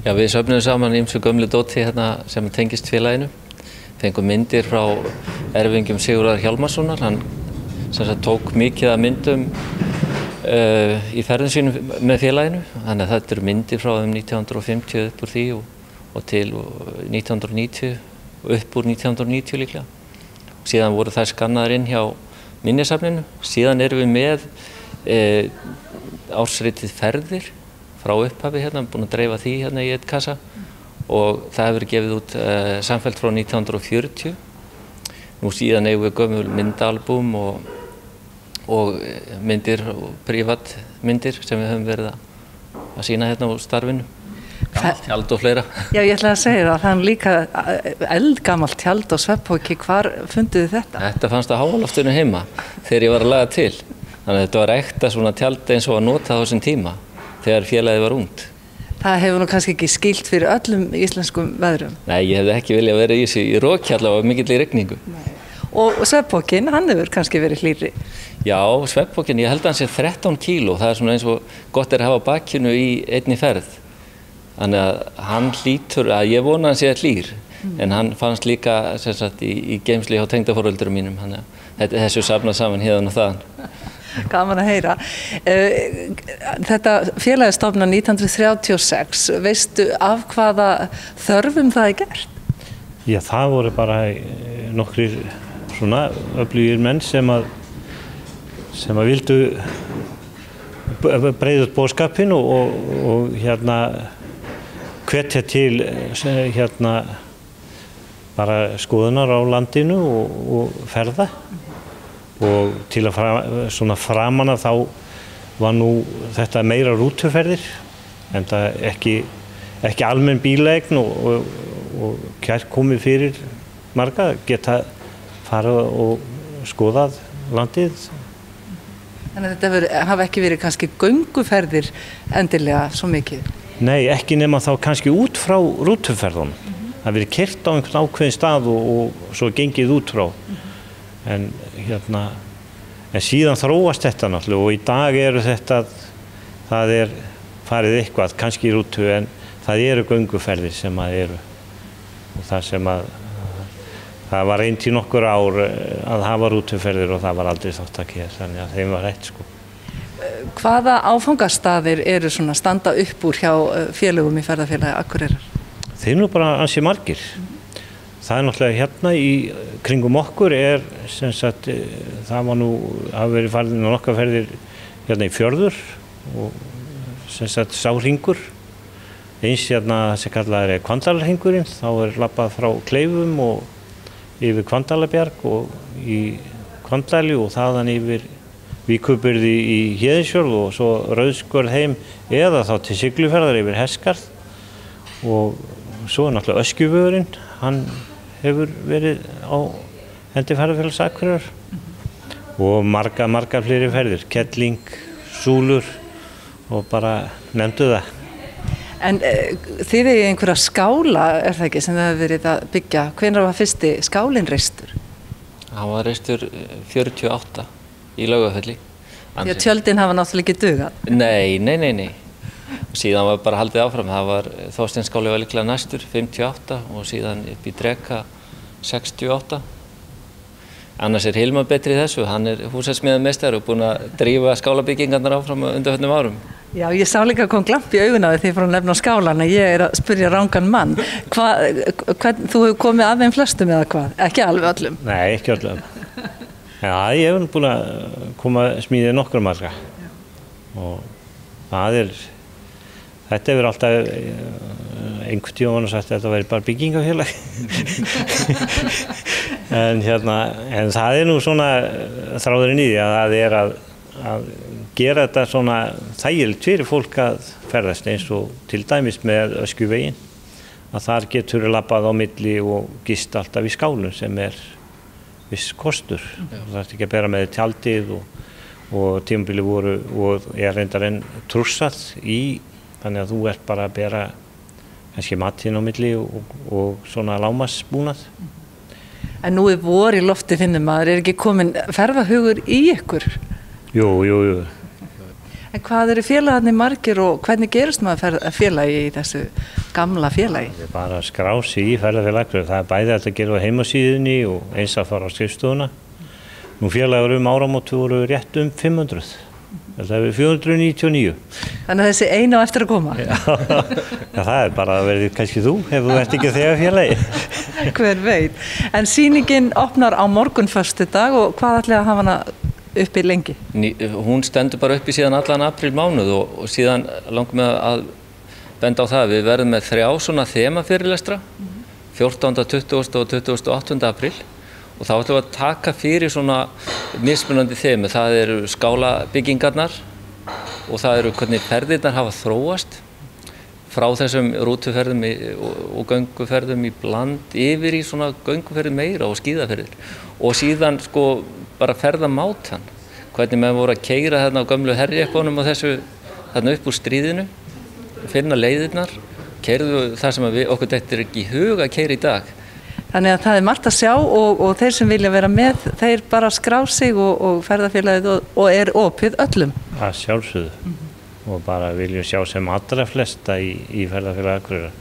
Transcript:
Já, við söfnum saman ýmsu gömlu dóti hérna sem tengist félaginu. Fengum myndir frá erfingjum Sigurðar Hjálmarssonar. Hann sem sagt tók mikið af myndum í ferðum sínum með félaginu. Þannig að þetta eru myndir frá 1950 upp úr því og til 1990 og upp úr 1990 líklega. Síðan voru þær skannaðar inn hjá minjasafninu. Síðan erum við með ársritið ferðir frá upphafi hérna, búin að dreifa því hérna í einn kassa og það hefur gefið út samfellt frá 1940. Nú síðan eigum við gömul myndaalbúm og myndir og prívat myndir sem við höfum verið að sýna hérna á starfinu. Gamalt tjald og fleira. Já, ég ætlaði að segja það, þannig líka eldgamalt tjald og svefnpoki, hvar funduð þið þetta? Þetta fannst á Háaloftinu heima þegar ég var að laga til. Þannig að þetta var ekta svona tjald eins og að nota á þessum tíma þegar félagið var ungt. Það hefur nú kannski ekki skýlt fyrir öllum íslenskum veðrum. Nei, ég hefði ekki viljað vera í þessu í roki allavega mikill í rigningu. Og svefnpokinn, hann hefur kannski verið hlýrri. Já, svefnpokinn, ég held að hann sé 13 kíló. Það er svona eins og gott er að hafa bakinu í einni ferð. Þannig að hann hlýtur, að ég vona hann sé hlýr, en hann fannst líka sem sagt í geymslu hjá tengdaforeldurum mínum. Þannig að þessu safnað saman héðan og þaðan. Gaman að heyra. Þetta félagið stofnað 1936, veistu af hvaða þörfum það er gert? Já, það voru bara nokkrir svona öflugir menn sem að vildu breiða út boðskapinn og hérna hvetja til hérna bara skoðunar á landinu og ferða. Og til að svona framan að þá var nú þetta meira rútuferðir, en það ekki almenn bílaeign og kært komið fyrir marga geta farið og skoðað landið. Þannig að þetta hafa ekki verið kannski gönguferðir endilega svo mikið? Nei, ekki nema þá kannski út frá rútuferðunum. Það verið keyrt á einhvern ákveðin stað og svo gengið út frá. En síðan þróast þetta náttúrulega og í dag eru þetta, það farið eitthvað, kannski í rútu, en það eru gönguferðir sem eru. Og það sem það var reynt í nokkur ár að hafa rútuferðir og það var aldrei þátt að gera, þannig að þeim var rétt sko. Hvaða áfangastaðir eru svona standa upp úr hjá félögum í ferðafélagi Akureyrar? Þeir nú bara ansi margir. Það er náttúrulega hérna í kringum okkur sem sagt, það hafa verið farið á nokkrar ferðir hérna í Fjörður og sem sagt Sárhringur. Eins hérna sem kallað Hvandalarhringurinn, þá labbað frá Kleifum og yfir Hvandalabjarg og í Hvandali og þaðan yfir Víkurburði í Héðinsfjörð og svo Rauðskurð heim eða þá til Siglufjarðar yfir Heskarð og svo er náttúrulega Öskjuvörinn, hann hefur verið á hendi ferðafélags Akureyrar og marga fleiri ferðir, Kettling, Súlur og bara nefndu það. En þið eigið einhverja skála, er það ekki, sem það hefur verið að byggja. Hvenær var fyrsti skálinn reistur? Hann var reistur 48 í Laugafelli. Því að tjöldin hafa náttúrulega ekki dugað? Nei. Síðan var bara haldið áfram. Það var Þorsteinsskáli var líklega næstur 58 og síðan upp í Dreka 68. Annars er Hilmar betri í þessu. Hann er húsasmíðameistari og búinn að drífa skálabyggingarnar áfram á undanförnum árum. Já, ég sá líka kom glamp í augun á því þegar að nefna skálan að ég er að spyrja rangan mann. Þú hefur komið af þeim flestum eða hvað? Ekki alveg öllum? Nei, ekki öllum. Já, ég hef búinn að koma að smíða nokkra marga. Og þetta hefur alltaf einhvern tíma sagt að þetta væri bara byggingafélag. en það er nú svona þráðurinn í því að það er að gera þetta svona þægilegt fyrir fólk að ferðast eins og til dæmis með Öskjuveginn. Að þar getur labbað á milli og gist alltaf í skálum sem er viss kostur. Það er ekki að bera með tjaldið og tímabili voru og er reyndar enn trússað í. Þannig að þú ert bara að bera kannski matinn á milli og svona lágmarksbúnað. En nú er vor í lofti finnum maður, er ekki komin ferðahugur í ykkur? Jú. En hvað eru félagarnir margir og hvernig gerist maður félagi í þessu gamla félagi? Það bara að skrá sig í ferðafélag Akureyrar. Það bæði hægt að gera á heimasíðunni og eins að fara á skrifstofuna. Nú félagar áramót voru rétt 500. Það er 499. Þannig að þessi einu á eftir að koma? Já, það bara að verði kannski þú, ef þú ert ekki þegar félagi. Hver veit. En sýningin opnar á morgun föstudag og hvað ætli að hafa hana uppi lengi? Hún stendur bara uppi síðan allan aprílmánuð og síðan langum við að benda á það. Við verðum með 3 svona þemafyrirlestra, 14., 20. og 28. apríl. Og þá ætlum við að taka fyrir svona mismunandi þemu. Það eru skálabyggingarnar og það eru hvernig ferðirnar hafa þróast frá þessum rútuferðum og gönguferðum í bland yfir í svona gönguferðir meira og skíðaferðir. Og síðan sko bara ferðamátan. Hvernig menn voru að keyra þarna á gömlu herjeppunum og þessu þarna upp úr stríðinu, finna leiðirnar, keyrðu það sem okkur dettur ekki í hug að keyra í dag. Þannig að það er margt að sjá og þeir sem vilja vera með, þeir bara skrá sig og ferðafélagið og er opið öllum. Að sjálfsögðu og bara viljum sjá sem allra flesta í ferðafélagi Akureyrar.